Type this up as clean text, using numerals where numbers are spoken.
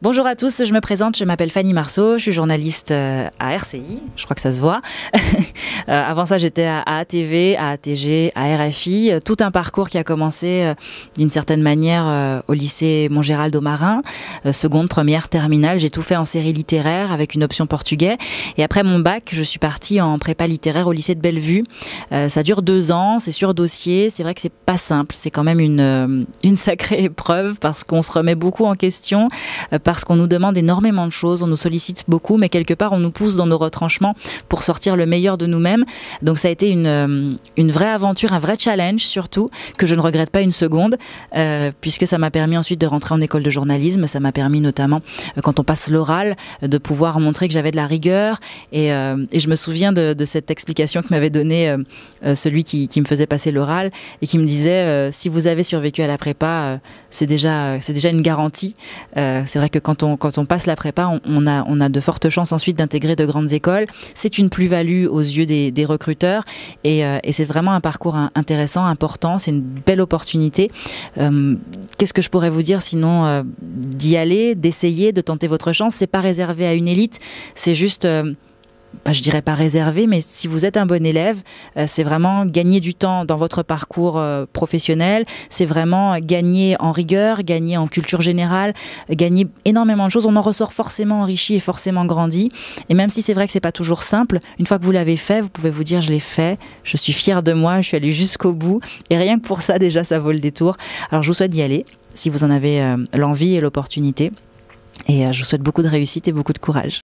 Bonjour à tous, je me présente, je m'appelle Fanny Marceau, je suis journaliste à RCI, je crois que ça se voit. Avant ça, j'étais à ATV, à ATG, à RFI, tout un parcours qui a commencé d'une certaine manière au lycée Montgérald au Marin, seconde, première, terminale. J'ai tout fait en série littéraire avec une option portugais. Et après mon bac, je suis partie en prépa littéraire au lycée de Bellevue. Ça dure 2 ans, c'est sur dossier. C'est vrai que c'est pas simple, c'est quand même une sacrée épreuve parce qu'on se remet beaucoup en question, parce qu'on nous demande énormément de choses, on nous sollicite beaucoup, mais quelque part on nous pousse dans nos retranchements pour sortir le meilleur de nous-mêmes. Donc ça a été une vraie aventure, un vrai challenge surtout, que je ne regrette pas une seconde, puisque ça m'a permis ensuite de rentrer en école de journalisme. Ça m'a permis notamment, quand on passe l'oral, de pouvoir montrer que j'avais de la rigueur. Et je me souviens de cette explication que m'avait donnée celui qui me faisait passer l'oral et qui me disait si vous avez survécu à la prépa, c'est déjà une garantie. C'est vrai que quand on passe la prépa, on a de fortes chances ensuite d'intégrer de grandes écoles. C'est une plus-value aux yeux des recruteurs et c'est vraiment un parcours intéressant, important. C'est une belle opportunité. Qu'est-ce que je pourrais vous dire sinon d'y aller, d'essayer, de tenter votre chance. C'est pas réservé à une élite, c'est juste... je dirais pas réservé, mais si vous êtes un bon élève, c'est vraiment gagner du temps dans votre parcours professionnel, c'est vraiment gagner en rigueur, gagner en culture générale, gagner énormément de choses. On en ressort forcément enrichi et forcément grandi. Et même si c'est vrai que c'est pas toujours simple, une fois que vous l'avez fait, vous pouvez vous dire je l'ai fait, je suis fière de moi, je suis allée jusqu'au bout. Et rien que pour ça, déjà, ça vaut le détour. Alors je vous souhaite d'y aller, si vous en avez l'envie et l'opportunité. Et je vous souhaite beaucoup de réussite et beaucoup de courage.